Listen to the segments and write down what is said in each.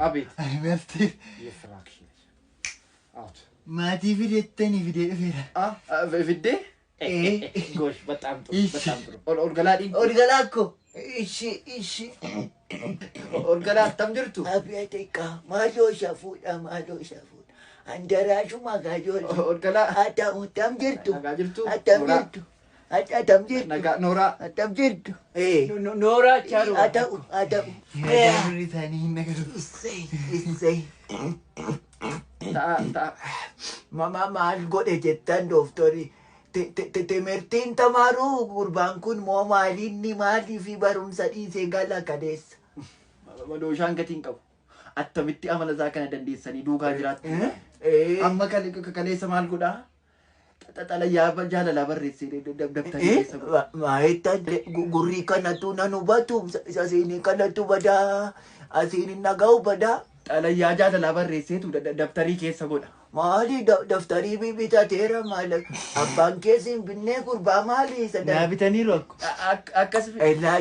أبيت مرتي يفرقش أوت ما تفيد التاني فيديو فيها فيدي إيه gosh orgalaadko ishi orgalaad tam jirtu abiyateka malo shafuudha andaraashu magaajol orgalaa atamu tam jirtu nagaa jirtu atam jirtu nagaa nooraa atam jirtu nooraa chaaru atamu dabri tanii nagaru isay ta'a mama maal godhe jettan dooftori temertiin tamaruu gurbaan kun moo maalinni maalii fi barumsa dhiisee gala kadeessa. Dooshaan gatiin qabu. Attamitti amala isaa kana dandeessanii duukaa jiraatu. Amma kaleessa maal godhaa? Xalayyaa jaalalaa barreessee dabtarii keessa godha. Maayetta gurrii kanatu nan hubatu asiin kanatu badaa asiin naga'u badaa. Xalayyaa jaalalaa barreesseetu dabtarii keessa godha. Maali daftarii bibitateera maal abbaan keessin binnee gurbaa maali Naa bitaniiru akkas Ellaa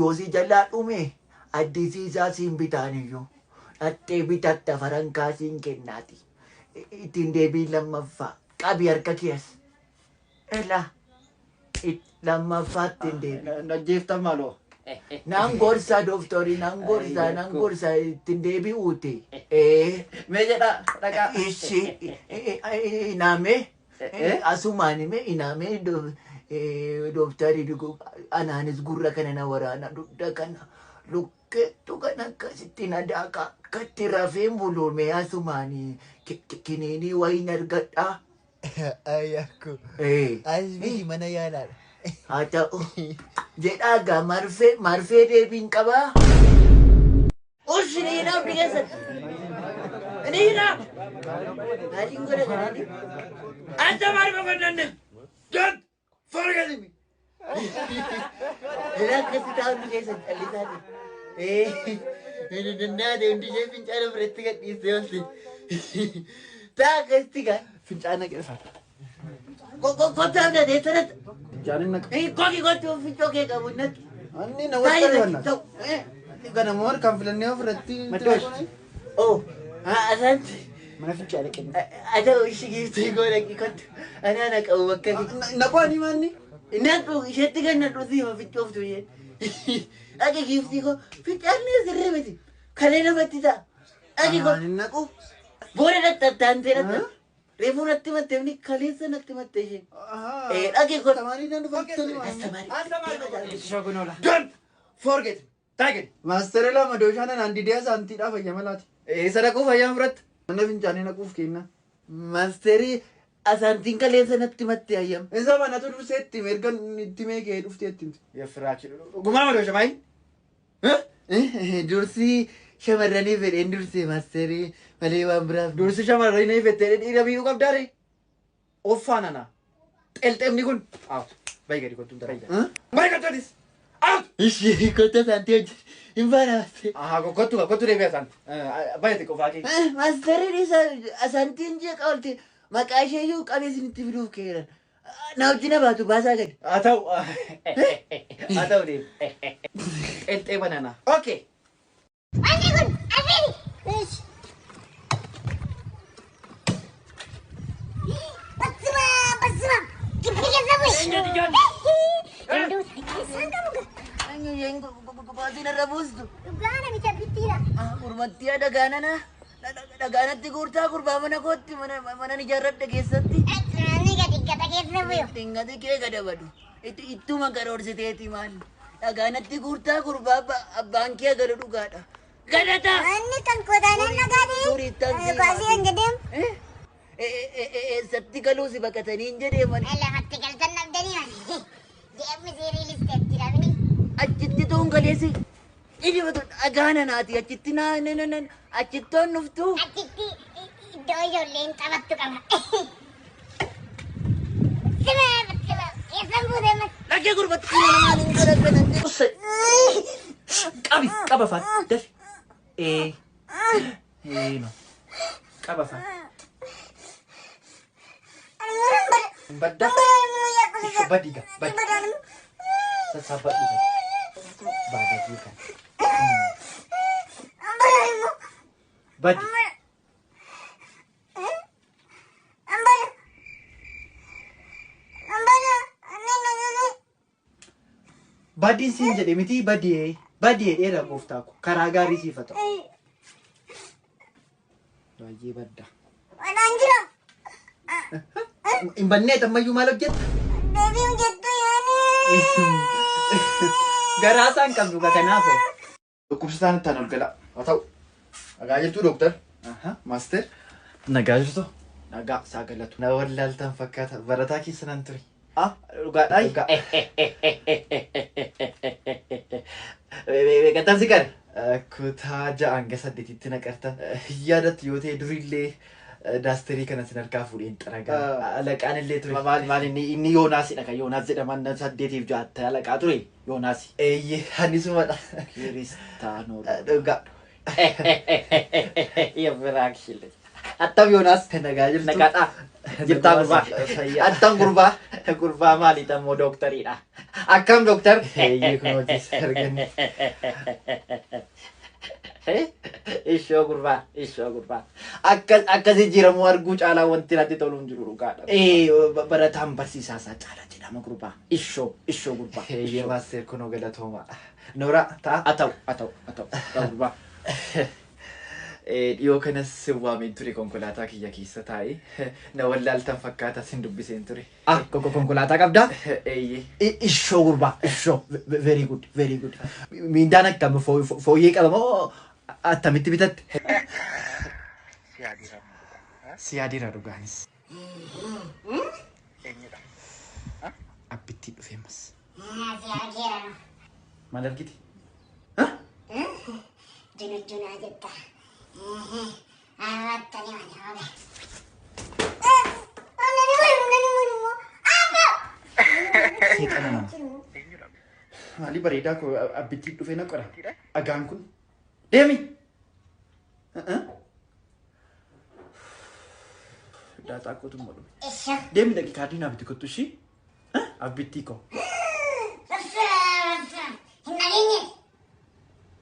yoosi jalaa dhume addisiisaa siin bitaaniyyuu dhattee bitatta farankaa siin kennaati ittiin deebii lammaffaa qabi harka keessa ellaa lammaffaa ittiin deebii najjeeftan maaloo nan gorsa doftori nan gorsa ittiin deebii uute mee jedha dhaqaa ishi iname asumaan ime iname doftari anaanis gurra kana na waraana dudda kana lukkeettu kana akkasitti na daaka akkatti rafeen buluume asumaani kiniinii wayin argadhaa Ayakku. Asbii mana yaalaadha. haa ta'u jedhaagaa marfee deebiin qabaa ushini hinaaf dhigeessatti ini hinaaf naaliin godha kanani anta maaliif afandanne don't forget me Ila akkasi taa'uun dhigeessatti dhallisaati ini dandaate hundi ishee fincaana biratti gadhiiste olti ta'a akkasitti gaa fincaana qeeffata kottaa abdatee sanatti fincaaniin naqa koki kotti fincoo kee qabu natti anni na wasta kana moo kan filannee ofirratti Maddoosh. Oh, asanti. mana fincaana qeeffata Ada ushi giftii goona kikottu. Ana na qabu bakka kiki. naqooni maanni Naqu isheetti kan na dhufi ma fincooftu yee. Ati giftii ko fincaanni sirrii miti. Kalee namatti ta'a. Ati ko ani naqu booda dhattataantee dhatta. Reefuu natti matteefni kaleessa natti mattee ishee. Dhaqi ko. tamaanii nan dhufattani Astamari. shogunola don't forget taagin maastere lama dooshaan anaan didiyaa saantiidhaa fayyamalaati sadaquu fayyama biratti mana fincaanii naquuf kenna Maasteri asantiin kaleessa natti mattee ayyam. isa manatu dursee itti erga itti meeqee dhuftee itti yeffiraaki gumaa doosha maayi Dursi shamarranii fedheen dursee maasterii malee waan biraaf. dursi shamarranii fettee dhiira biyyuu qabdaare offaan ana xelxemni kun out bayi gadi kottuun dara bayi kottuunis out Ishee kotta saantii hojjetu hin baana maasterii. kottu deebi'a isaan bayi xiqqoo faakii Maasteriin isa asantiin jeeqa oolti maqaa ishee iyyuu qabee isinitti fiduuf keeran. Na wajjin baatu baasaa gadi. haa ta'u deebi xelxee banana okay Andi kun, asini. Ish. Basma. Kipikir sabu. Aduh, kesan kamu ke? Anyu yang baatu narra buustu. Gana bicara pitira. Urmatti dhagaana na. Dhagaanatti guurtaa gurbaa mana kootti mana ni jaarradha keessatti. Ni gadi kata kesan bu. Tingati kee gada badu. Ittuma garoorsiteeti maal. Dhagaanatti guurtaa gurbaa abbaan kee gada dhugaadha. Gadata! Ani kan kota nana gadi. Suri tansi. Kasi yang gedem. Satti galuu si baqatanii hin jedheeman. Alah, mati kaltan nak jadi mana? Dia mesti rilis step tidak ini. Achitti tuun galeesi. Ini betul dhagaana naati achitti achittoon nuftu. Atitti doyo len tabat tu kamu. Sebab. Kesan bu demat. Lagi gurbatti namaan hin garagalante. qaba faan dafi no qaba faan badda badiga sassabadhu baadagii kan Badi. Badiin siin jedhe miti badii dheeraa gooftaa ko karaa gaarii siif haa ta'u. Baay'ee badda. Hin bannee ammayyuu maal hojjetta? Garaa isaan qabdu kanaafoo. Dhukkubsataan itti aan ol gala. Haa ta'u. Nagaa jirtuu dooktar? Maaster? Nagaa jirtu? Nagaa isaa galatu. Na wallaaltan fakkaata. Barataa keessa nan ture. Dhugaadhaa? Gattaan si qare? Kutaa ja'aan ga 8tti naqartan. Yaadatti yoo ta'e durillee daasterii kana sin harkaa fuudheen xaragaa. Alaqaan illee ture. Maal inni Yoonaasidha kan Yoonaas jedhaman 8 fi 6 alaqaa ture Yoonaas. Eeyyee annisumadha. Kiristaanoo. Dhugaa. Yabbiraa kishillee. Attam Yoonaas. Nagaa jirtu. Nagaadhaa. Jirtaa gurbaa. Attam gurbaa. Gurbaa maaliidha immoo dooktariidha. Akkam dooktar? Eeyyee kun hojii arganne. Ishoo gurbaa. Akkasii jiramu arguu caalaa wanti natti tolu hin jiru dhugaadha. Barataan barsiisaa isaa caalaa jedhama gurbaa. Ishoo gurbaa. Eeyyee maaster kunoo galatooma. Noora ta'a. Haa ta'u gurbaa. Dhiyoo kanas waameen ture konkolaataa kiyya keessa taa'ee na wallaaltan fakkaata sin dubbiseen ture. Konkolaataa qabdaa? Eeyyee. Ishoo gurbaa. Ishoo. Very good. Miindaan akkam fooyyee qaba moo attamitti bitatte? Siyaadira dhugaanis. Abbittii dhufeemas. Maal argiti? Junaa jetta. Seexana nama. Maalii bareedaa koo abbittii dhufee na qora. Agaan kun. Deemi. Daataa kootu immoo dhume. Deemi daqiiqaa diinaa biti kottu ishii. Abbittii koo.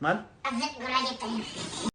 Maal?